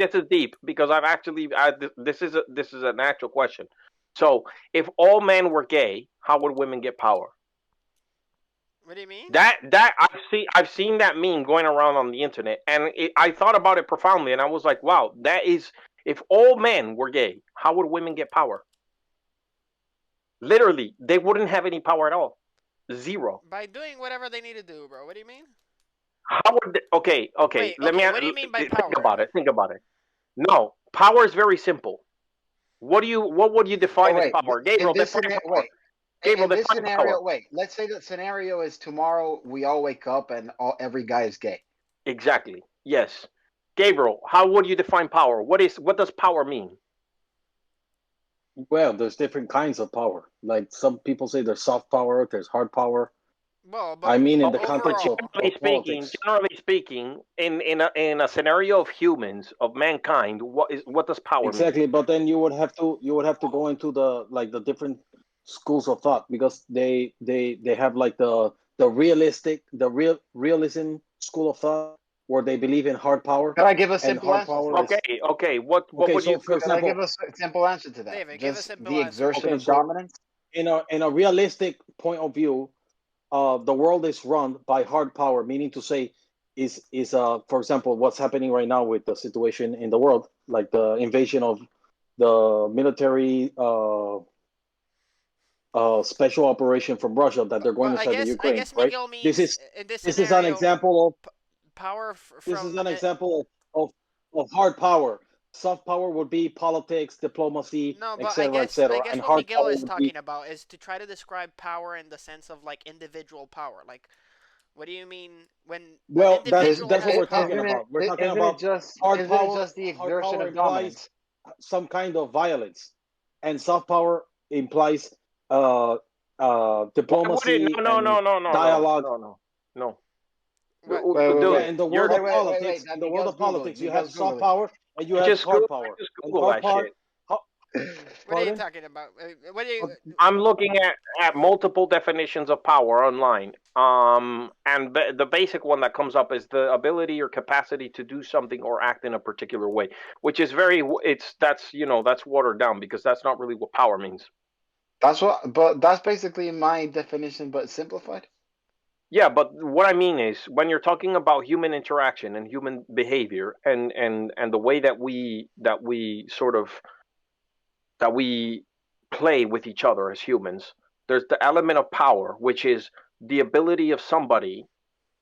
this is deep because I've actually this is an actual question. So, if all men were gay, how would women get power? What do you mean? That I've seen that meme going around on the internet, and I thought about it profoundly, and I was like, wow, that is if all men were gay, how would women get power? Literally, they wouldn't have any power at all. Zero. By doing whatever they need to do, bro. What do you mean? How would okay, okay, Wait, let me okay. What do you mean by think power? about it. Think about it. No, power is very simple. What would you Oh define as wait, power? in Gabriel, this define scenario, power. Gabriel, in this define scenario, power. wait. Let's say the scenario is tomorrow we all wake up and every guy is gay. Exactly. Yes. Gabriel, how would you define power? What does power mean? Well, there's different kinds of power. Like some people say there's soft power, there's hard power. Well, I but mean, in the But context overall, politics. generally speaking, in a scenario of humans of mankind, what does power mean? Exactly, but then you would have to go into the different schools of thought because they have like the realism school of thought where they believe in hard power, Can I give a and simple hard answer to power that? is Okay. What okay. would you? So, for Can I give example, a simple answer to that? David, give a Just simple the answer. exertion okay, of so dominance. in a realistic point of view, the world is run by hard power, meaning to say, for example, what's happening right now with the situation in the world, like the invasion of the military special operation from Russia that they're going But I inside the guess I Ukraine, guess right? Miguel This means is in this this is an scenario, example of power this is from an example of hard power. Soft power would be politics, diplomacy, no, but etc., I etc., guess and what hard Miguel power is would be talking about is to try to describe power in the sense of like individual power. Like, what do you mean when well. That's individual that's what has we're talking Isn't power? about. We're talking isn't it about just hard isn't it power. just the Hard exertion power of implies dominance? some kind of violence, and soft power implies Why would it? diplomacy and No, dialogue. no, no, no. What? Yeah, Dude, in the you're world of Wait. politics, That Miguel's Googling. you have Miguel's soft Googling. power and you have hard power. just And Google hard that power, shit. ho- What are you pardon? talking about? What do you? I'm looking at multiple definitions of power online. And the basic one that comes up is the ability or capacity to do something or act in a particular way, which is very it's that's that's watered down because that's not really what power means. But that's basically my definition, but simplified. Yeah, but what I mean is when you're talking about human interaction and human behavior and the way that we sort of that we play with each other as humans, there's the element of power, which is the ability of somebody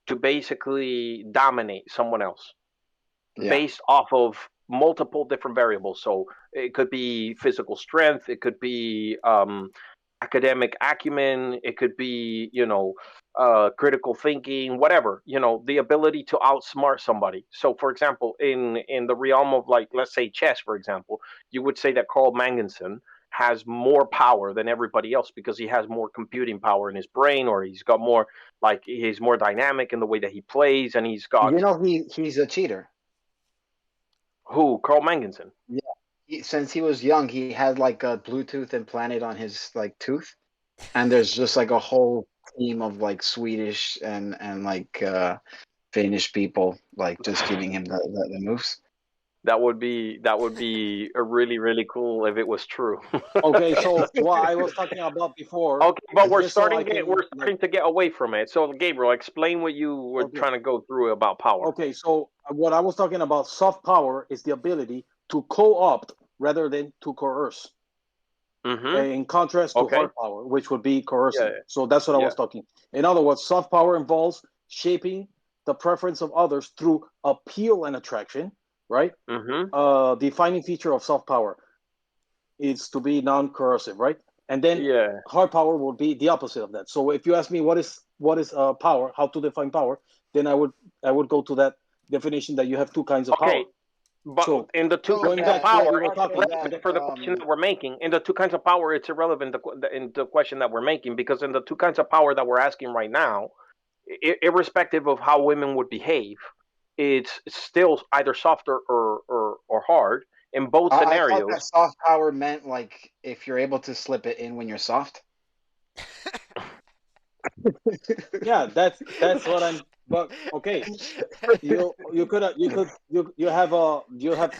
to basically dominate someone else Yeah. based off of multiple different variables. So it could be physical strength, it could be academic acumen, it could be critical thinking, whatever. The ability to outsmart somebody. So, for example, in the realm of, like, let's say chess, for example, you would say that Carl Mangenson has more power than everybody else because he has more computing power in his brain, or he's got more, like, he's more dynamic in the way that he plays, and he's got He's a cheater. who? Carl Mangenson. Yeah. Since he was young, he had like a Bluetooth implanted on his like tooth, and there's just like a whole team of like Swedish and like Finnish people like just giving him the moves. That would be a really, really cool if it was true. Okay, so what I was talking about before, Okay, but we're just so I starting to can we're like, starting to get away from it. So, Gabriel, explain what you were okay, trying to go through about power. okay, so what I was talking about, soft power is the ability to co-opt rather than to coerce, Mm-hmm. in contrast to Okay. hard power, which would be Yeah. coercing. So that's what I Yeah. was talking. In other words, soft power involves shaping the preference of others through appeal and attraction, right? Mm-hmm. Defining feature of soft power is to be non-coercive, right? And then Yeah. hard power would be the opposite of that. So if you ask me what is power, how to define power, then I would go to that definition that you have two kinds of Okay. power. But So in the two So kinds going of back that to what power, we were it's so talking, that irrelevant for the question that we're making. In the two kinds of power, it's irrelevant in the question that we're making because in the two kinds of power that we're asking right now, irrespective of how women would behave, it's still either soft or hard in both I thought that scenarios. soft power meant like if you're able to slip it in when you're soft. yeah, that's But okay, you have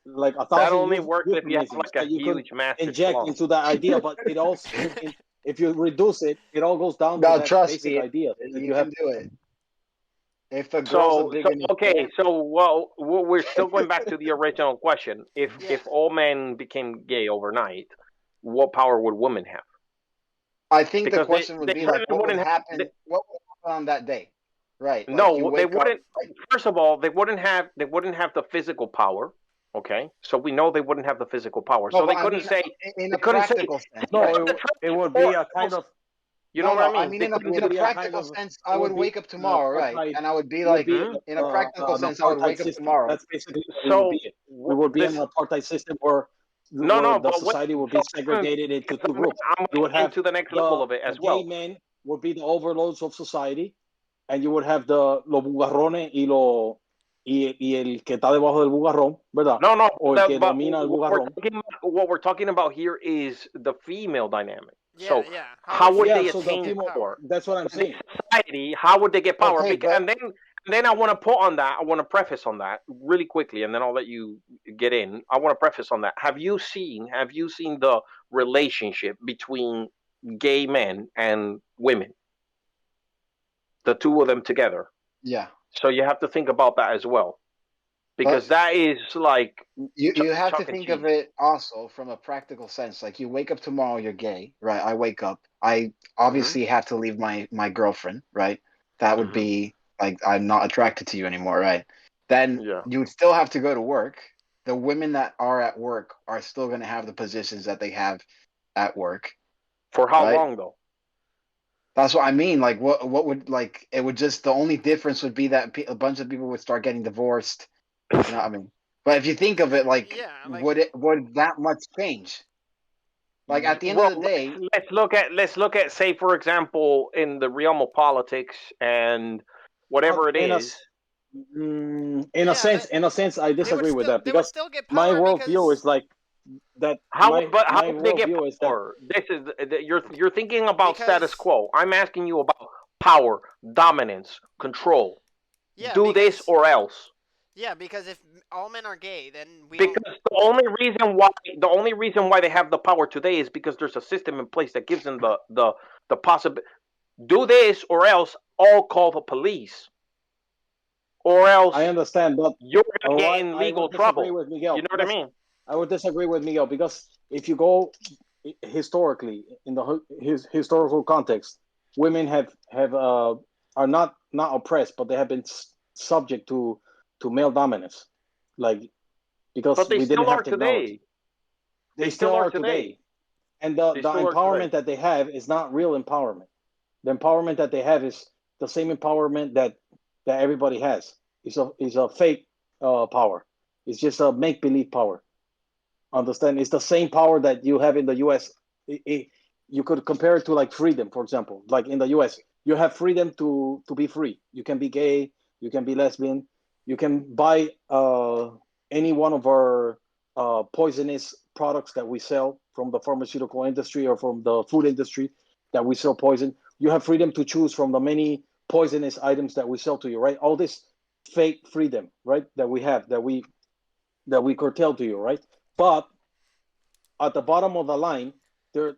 like a That thousand only works if you have euphemisms like a that you could huge, massive inject clump. into that idea, but it also if you reduce it, it all goes down to No, that trust basic me, idea that you you have. can do it. If a girl's a So, big so enough okay, fan, so well, we're still going back to the original question. If Yeah. if all men became gay overnight, what power would women have? I think the Because question would they be like, certainly what would wouldn't have. happen? What would happen on that day? Right? Like you No, they wake up. wouldn't. First of all, they wouldn't have the physical power. Okay, so we know they wouldn't have the physical power. No, So but they I couldn't mean, say in they a couldn't say practical sense, No, you right? have the it church would be or a kind else. of You know No, what I no. I mean? mean, They in a couldn't in would a say. be a kind practical of sense, it I would would be wake up an tomorrow, right? apartheid. And I would be It would like, be Hmm? in a practical an sense, I would apartheid wake up system. tomorrow. That's basically what we would So be. We would be an this apartheid system where no, no, the but wait. society would So be segregated into because two groups. I'm You would getting have into the next level of it the as gay well. men would be the overlords of society, and you would have the los bugarrones y el que está debajo del bugarrón, ¿verdad? No, no, O el que but domina el bugarrón. what we're talking about here is the female dynamic. Yeah, So yeah. How how would would Yeah, they females so the attain get female. power? power? That's what I'm In this saying. society, how would they get power? Okay, but And then I want to put on that. I want to preface on that really quickly, and then I'll let you get in. I want to preface on that. Have you seen the relationship between gay men and women? The two of them together. yeah, So you have to think about that as well, but because that is like you have to chuck and think of cheese. it also from a practical sense. Like you wake up tomorrow, you're gay, right? I wake up. I Hmm. obviously have to leave my girlfriend, right? That would Hmm. be like I'm not attracted to you anymore, right? Then Yeah. you would still have to go to work. The women that are at work are still going to have the positions that they have at work, For how right? long though? That's what I mean. Like, what would like it would just the only difference would be that a bunch of people would start getting divorced. You know what I mean? But if you think of it, like, Yeah, like would that much change? Like at the end of Well, the day, let's look at say for example in the realm of politics and But whatever it is. yeah, in a sense, I disagree with that they would because still get my power worldview because is like that. How My would they get worldview is that power? This is you're thinking about status because quo. I'm asking you about power, dominance, control. yeah, Do this because or else. yeah, because if all men are gay, then we Because don't. the only reason why they have the power today is because there's a system in place that gives them the possibility. Do this or else I'll call the police, or I else understand, but you're gonna get in I legal would disagree trouble. with You Miguel know what I because mean? I would disagree with Miguel because if you go historically in the historical context, women have are not oppressed, but they have been subject to male dominance, like But because they we didn't still have are technology. today. They They still still are are today, today. and They the still are today. empowerment that they have is not real empowerment. The empowerment that they have is the same empowerment that everybody has. It's a fake power. It's just a make believe power. Understand? It's the same power that you have in the U.S. You could compare it to like freedom, for example. Like in the U.S., you have freedom to be free. You can be gay. You can be lesbian. You can buy any one of our poisonous products that we sell from the pharmaceutical industry or from the food industry that we sell poison. You have freedom to choose from the many poisonous items that we sell to you, right? All this fake freedom, right? That we have that we curtail to you, right? But at the bottom of the line, there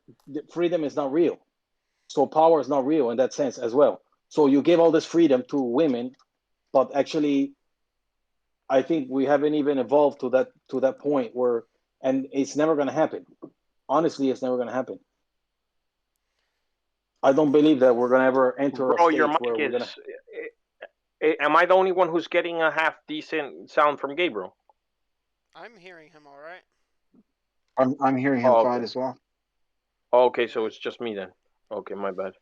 freedom is not real. So power is not real in that sense as well. So you give all this freedom to women, but actually, I think we haven't even evolved to that point where, and it's never going to happen. Honestly, it's never going to happen. I don't believe that we're going to ever enter a Bro, your stage where mic we're is. going to. Am I the only one who's getting a half decent sound from Gabriel? I'm hearing him all right. I'm hearing him Oh, fine okay. as well. Okay, so it's just me then. Okay, my bad.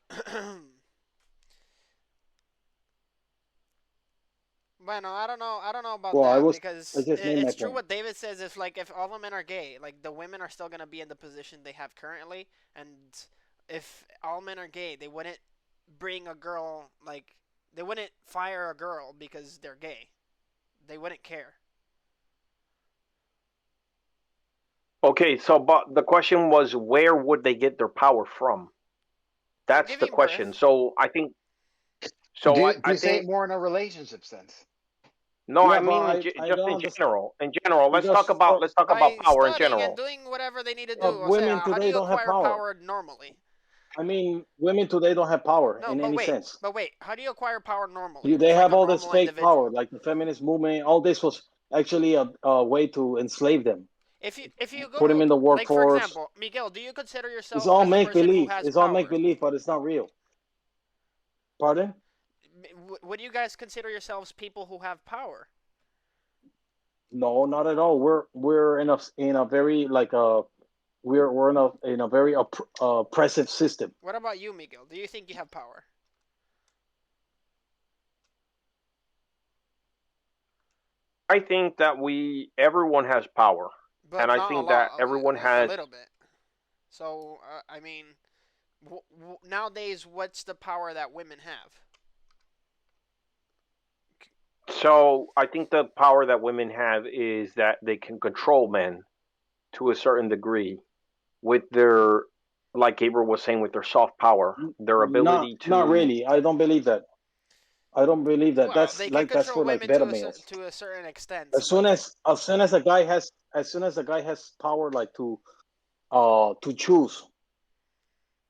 Bueno, I don't know about Well, that I because just made my it's true point. what David says. If all the men are gay, like the women are still gonna be in the position they have currently, and if all men are gay, they wouldn't bring a girl like they wouldn't fire a girl because they're gay. They wouldn't care. Okay, so but the question was, where would they get their power from? From That's the giving question. birth. So I think So Do I you say it think more in a relationship sense? no, I Yeah, but mean I just don't in understand general. In general, because let's talk about By power in studying and general. doing whatever they need to do. O sea, women how do today you don't have acquire power. power normally? I mean, women today don't have power No, in any sense. but wait. How do you acquire power normally, They just like have a all this normal fake power, individual? like the feminist movement. All this was actually a way to enslave them, If you go put them to, in the like, for workforce. example, Miguel, do you consider It's yourself all as a make person who believe. has It's all make power? believe, but it's not real. Pardon? Would you guys consider yourselves people who have power? No, not at all. We're in a very like we're in a very oppressive system. What about you, Miguel? Do you think you have power? I think that everyone has power, and But I not a think that lot, everyone a has. little bit. So, I mean, nowadays, what's the power that women have? So I think the power that women have is that they can control men to a certain degree with their, like Gabriel was saying, with their soft power, their ability Not to. really. I don't believe that. I don't believe that. Well, they can That's control for like women beta males. to a certain extent. As soon as a guy has power like to choose,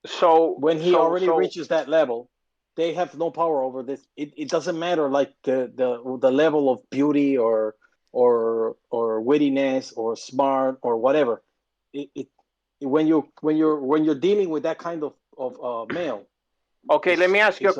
So when he so already so reaches that level, they have no power over this. It doesn't matter like the level of beauty or wittiness or smart or whatever. It when you're dealing with that kind of male, okay. Let me ask you a it's